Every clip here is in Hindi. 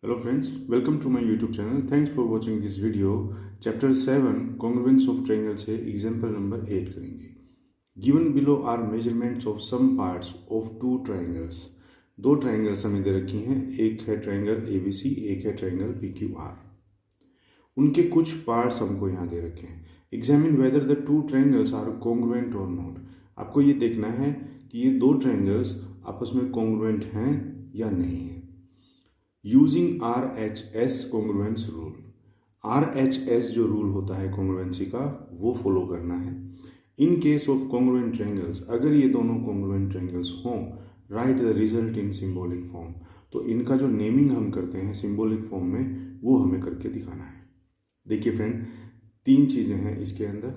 Hello friends, welcome to my YouTube channel. Thanks for watching this video. Chapter 7 Congruence of Triangle से example number 8 करेंगे. Given below are measurements of some parts of two triangles. दो ट्राइंगल्स हमें दे रखी हैं. एक है ट्राइंगल ABC, एक है ट्राइंगल PQR. उनके कुछ पार्ट्स हमको यहाँ दे रखे हैं. Examine whether the two triangles are congruent और नॉट. आपको ये देखना है कि ये दो ट्राइंगल्स आपस में कॉन्ग्रुएंट हैं या नहीं है. Using RHS congruence rule. RHS जो रूल होता है कॉन्ग्रुएंसी का वो फॉलो करना है. In case of congruent triangles, अगर ये दोनों कॉन्ग्रुएंट ट्रायंगल्स हों, right the result in symbolic form. तो इनका जो नेमिंग हम करते हैं सिंबॉलिक फॉर्म में वो हमें करके दिखाना है. देखिए फ्रेंड, तीन चीज़ें हैं इसके अंदर.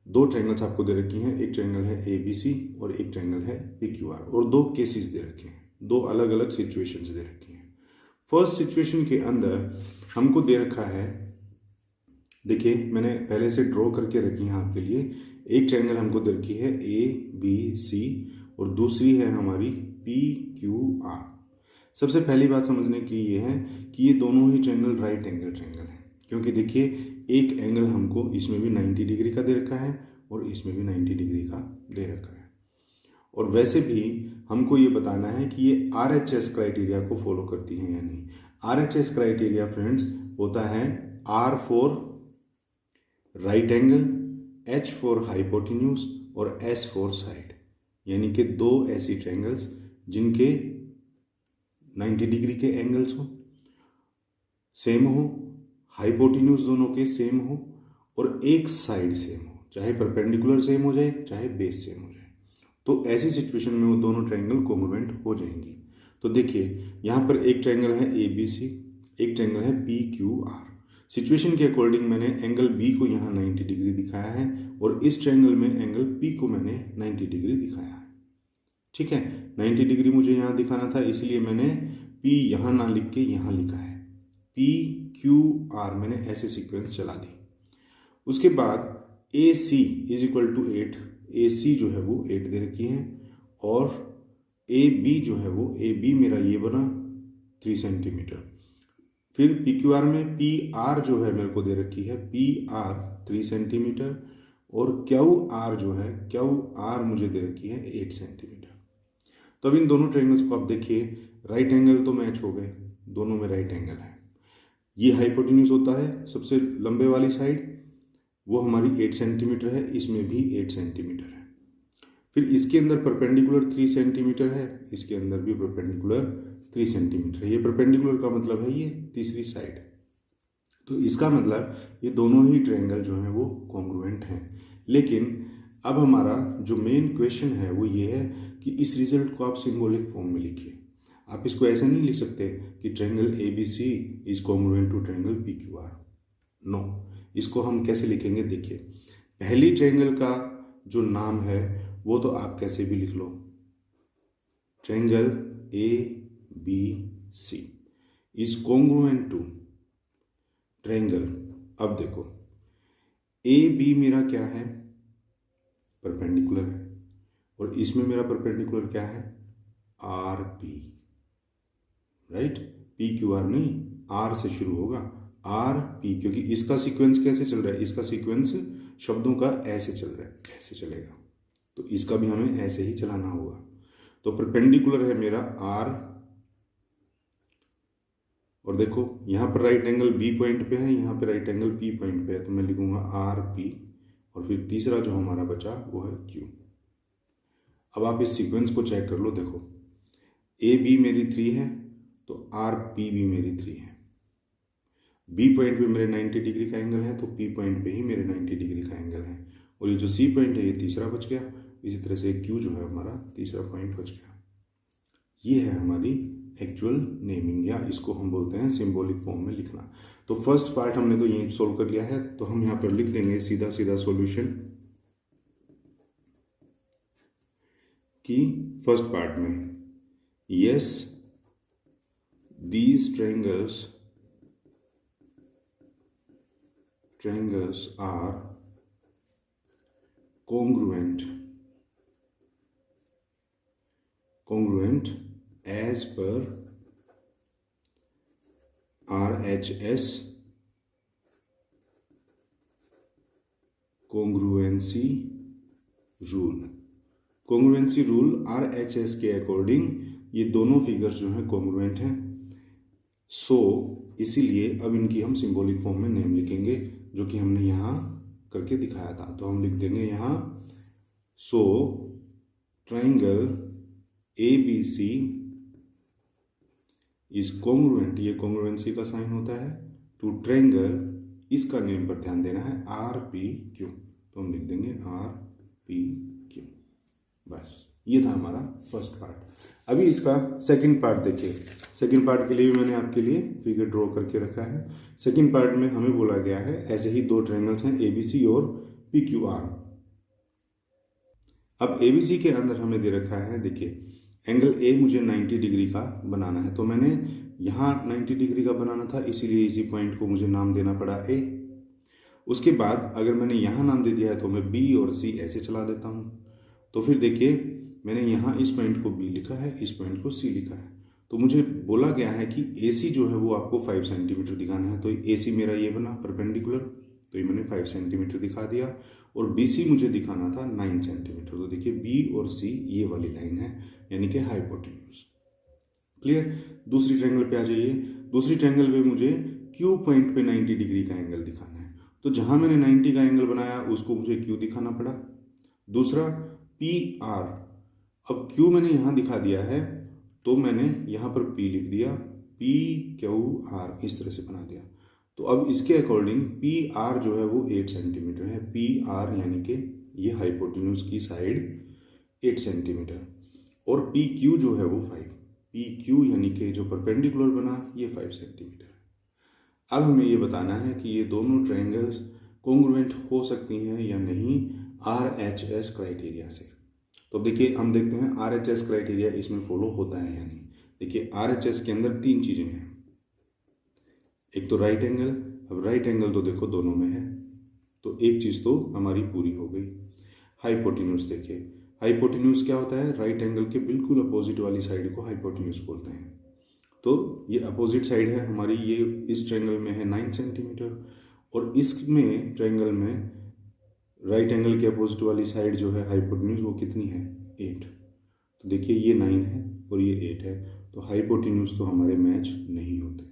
दो ट्रायंगल्स आपको दे रखी हैं. एक ट्रायंगल है ABC और एक ट्रायंगल है PQR, और दो केसेस दे रखे हैं. दो अलग अलग सिचुएशंस दे रखी हैं. फर्स्ट सिचुएशन के अंदर हमको दे रखा है, देखिए मैंने पहले से ड्रॉ करके रखी है आपके लिए. एक ट्रायंगल हमको दे रखी है ABC और दूसरी है हमारी PQR. सबसे पहली बात समझने की ये है कि ये दोनों ही ट्रायंगल राइट एंगल ट्रायंगल हैं, क्योंकि देखिए एक एंगल हमको इसमें भी 90 डिग्री का दे रखा है और इसमें भी 90 डिग्री का दे रखा है. और वैसे भी हमको ये बताना है कि ये RHS क्राइटेरिया को फॉलो करती हैं या नहीं. RHS क्राइटेरिया फ्रेंड्स होता है R for right angle, H for hypotenuse और S फॉर साइड. यानी कि दो ऐसी ट्रायंगल्स जिनके 90 डिग्री के एंगल्स हो, सेम हो, हाइपोटेन्यूज दोनों के सेम हो और एक साइड सेम हो, चाहे परपेंडिकुलर सेम हो जाए चाहे बेस सेम हो जाए. तो ऐसी सिचुएशन में वो दोनों ट्रायंगल कॉन्ग्रुएंट हो जाएंगी. तो देखिए यहाँ पर एक ट्रायंगल है ABC, एक ट्रायंगल है PQR. सिचुएशन के अकॉर्डिंग मैंने एंगल B को यहाँ 90 डिग्री दिखाया है और इस ट्रायंगल में एंगल P को मैंने 90 डिग्री दिखाया है. ठीक है, 90 डिग्री मुझे यहाँ दिखाना था, इसलिए मैंने P यहाँ ना लिख के यहाँ लिखा है. PQR मैंने ऐसे सीक्वेंस चला दी. उसके बाद AC is equal to 8. AC जो है वो 8 दे रखी है और AB जो है वो AB मेरा ये बना 3 सेंटीमीटर. फिर PQR में PR जो है मेरे को दे रखी है PR 3 सेंटीमीटर और QR जो है QR मुझे दे रखी है 8 सेंटीमीटर. तो अब इन दोनों ट्रायंगल्स को आप देखिए, राइट एंगल तो मैच हो गए, दोनों में राइट एंगल है. ये हाइपोटेन्यूज होता है सबसे लंबे वाली साइड, वो हमारी 8 सेंटीमीटर है, इसमें भी 8 सेंटीमीटर है. फिर इसके अंदर परपेंडिकुलर 3 सेंटीमीटर है, इसके अंदर भी परपेंडिकुलर 3 सेंटीमीटर है. ये परपेंडिकुलर का मतलब है ये तीसरी साइड. तो इसका मतलब ये दोनों ही ट्रायंगल जो हैं वो कॉन्ग्रुएंट हैं. लेकिन अब हमारा जो मेन क्वेश्चन है वो ये है कि इस रिजल्ट को आप सिंबॉलिक फॉर्म में लिखिए. आप इसको ऐसे नहीं लिख सकते कि triangle ABC is congruent to triangle PQR. No, इसको हम कैसे लिखेंगे. देखिए, पहली ट्रायंगल का जो नाम है वो तो आप कैसे भी लिख लो, triangle ABC is congruent to triangle. अब देखो AB मेरा क्या है, परपेंडिकुलर है, और इसमें मेरा परपेंडिकुलर क्या है, RP. राइट, PQR नहीं, R से शुरू होगा, RP, क्योंकि इसका सीक्वेंस कैसे चल रहा है, इसका सीक्वेंस शब्दों का ऐसे चल रहा है, ऐसे चलेगा. तो इसका भी हमें ऐसे ही चलाना होगा. तो परपेंडिकुलर है मेरा R, और देखो यहाँ पर राइट एंगल B पॉइंट पे है, यहाँ पे राइट एंगल P पॉइंट पे है, तो मैं लिखूंगा RP. और फिर तीसरा जो हमारा बचा वो है Q. अब आप इस सीक्वेंस को चेक कर लो. देखो AB मेरी 3 है तो RP भी मेरी 3 है. B पॉइंट पे मेरे 90 डिग्री का एंगल है तो P पॉइंट पे ही मेरे 90 डिग्री का एंगल है. और ये जो C पॉइंट है ये तीसरा बच गया. इसी तरह से Q जो है हमारा तीसरा पॉइंट बच गया. ये है हमारी एक्चुअल नेमिंग, या इसको हम बोलते हैं सिंबॉलिक फॉर्म में लिखना. तो फर्स्ट पार्ट हमने तो यहीं सोल्व कर लिया है, तो हम यहाँ पर लिख देंगे सीधा सीधा सॉल्यूशन कि फर्स्ट पार्ट में yes these triangles are congruent as per RHS congruency rule. Congruency rule RHS के अकॉर्डिंग ये दोनों फिगर्स जो हैं कॉन्ग्रुएंट हैं। सो इसीलिए अब इनकी हम सिंबॉलिक फॉर्म में नेम लिखेंगे, जो कि हमने यहाँ करके दिखाया था। तो हम लिख देंगे यहाँ, so triangle ABC is congruent, ये कॉन्ग्रुएंसी का साइन होता है, टू ट्राइंगल, इसका नेम पर ध्यान देना है, RPQ। तो हम लिख देंगे RPQ। बस ये था हमारा फर्स्ट पार्ट। अभी इसका सेकंड पार्ट देखिए। सेकंड पार्ट के लिए भी मैंने आपके लिए फिगर ड्रॉ करके रखा है। सेकंड पार्ट में हमें बोला गया है ऐसे ही दो ट्रायंगल्स हैं ABC और PQR। अब ABC के अंदर हमें दे रखा है, देखिए एंगल A मुझे 90 डिग्री का बनाना है, तो मैंने यहाँ 90 डिग्री का बनाना था, इसीलिए इसी पॉइंट को मुझे नाम देना पड़ा A। उसके बाद अगर मैंने यहाँ नाम दे दिया है तो मैं B और C ऐसे चला देता हूँ। तो फिर देखिए मैंने यहाँ इस पॉइंट को B लिखा है, इस पॉइंट को C लिखा है। तो मुझे बोला गया है कि AC जो है वो आपको 5 सेंटीमीटर दिखाना है। तो AC मेरा ये बना परपेंडिकुलर, तो ये मैंने 5 सेंटीमीटर दिखा दिया। और BC मुझे दिखाना था 9 सेंटीमीटर। तो देखिए B और C ये वाली लाइन है, यानी कि हाइपोटेन्यूज। क्लियर। दूसरी ट्रायंगल पे आ जाइए। दूसरी ट्रायंगल पे मुझे Q पॉइंट पे 90 डिग्री का एंगल दिखाना है, तो जहां मैंने 90 का एंगल बनाया उसको मुझे Q दिखाना पड़ा। दूसरा PR, अब Q मैंने यहाँ दिखा दिया है, तो मैंने यहाँ पर P लिख दिया, PQR इस तरह से बना दिया। तो अब इसके अकॉर्डिंग PR जो है वो 8 सेंटीमीटर है। PR यानी कि ये हाइपोटेन्यूज की साइड 8 सेंटीमीटर, और PQ जो है वो 5, PQ यानी कि जो परपेंडिकुलर बना ये 5 सेंटीमीटर। अब हमें ये बताना है कि ये दोनों ट्रायंगल्स कॉन्ग्रुएंट हो सकती हैं या नहीं RHS क्राइटेरिया से। तो देखिए हम देखते हैं RHS क्राइटेरिया इसमें फॉलो होता है या नहीं। देखिए RHS के अंदर 3 चीज़ें हैं, एक तो राइट एंगल। अब राइट एंगल तो देखो दोनों में है, तो एक चीज़ तो हमारी पूरी हो गई। हाइपोटेन्यूज देखिए, हाइपोटेन्यूज क्या होता है, राइट एंगल के बिल्कुल अपोजिट वाली साइड को हाइपोटेन्यूज बोलते हैं। तो ये अपोजिट साइड है हमारी, ये इस ट्रायंगल में है 9 सेंटीमीटर, और इसमें ट्रायंगल में राइट एंगल के अपोजिट वाली साइड जो है हाइपोटेन्यूज वो कितनी है, 8। तो देखिए ये 9 है और ये 8 है, तो हाइपोटेन्यूज तो हमारे मैच नहीं होते।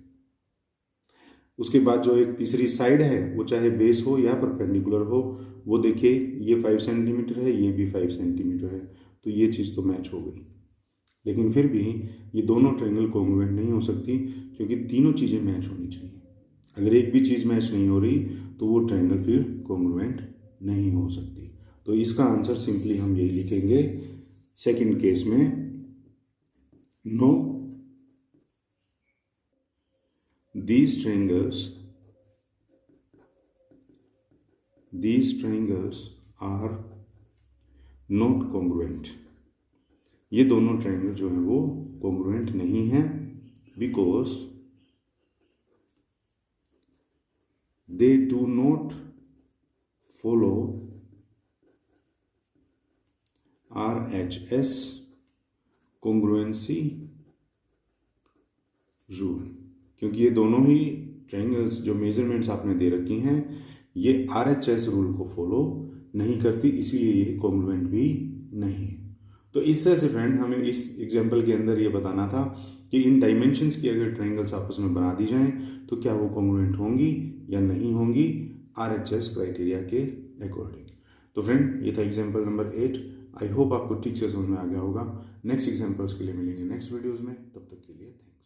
उसके बाद जो एक तीसरी साइड है वो चाहे बेस हो या परपेंडिकुलर हो, वो देखिए ये 5 सेंटीमीटर है, ये भी 5 सेंटीमीटर है, तो ये चीज़ तो मैच हो गई। लेकिन फिर भी ये दोनों ट्रायंगल कॉन्ग्रुएंट नहीं हो सकती, क्योंकि तीनों चीज़ें मैच होनी चाहिए। अगर एक भी चीज़ मैच नहीं हो रही तो वो ट्रायंगल फिर कॉन्ग्रुएंट नहीं हो सकती। तो इसका आंसर सिंपली हम यही लिखेंगे सेकंड केस में, no these triangles are not congruent। ये दोनों ट्रायंगल जो है वो कॉन्ग्रुएंट नहीं है, because they do not follow RHS congruency rule। क्योंकि ये दोनों ही ट्रायंगल्स जो मेजरमेंट्स आपने दे रखी हैं ये RHS रूल को फॉलो नहीं करती, इसीलिए ये कॉन्ग्रुएंट भी नहीं है। तो इस तरह से फ्रेंड हमें इस एग्जांपल के अंदर ये बताना था कि इन डायमेंशंस की अगर ट्रायंगल्स आपस में बना दी जाएं तो क्या वो कॉन्ग्रुएंट होंगी या नहीं होंगी RHS क्राइटेरिया के अकॉर्डिंग। तो फ्रेंड ये था एग्जाम्पल नंबर 8। आई होप आपको ठीक से समझ में आ गया होगा। नेक्स्ट एग्जाम्पल्स के लिए मिलेंगे नेक्स्ट वीडियोज़ में, तब तक के लिए थैंक्स।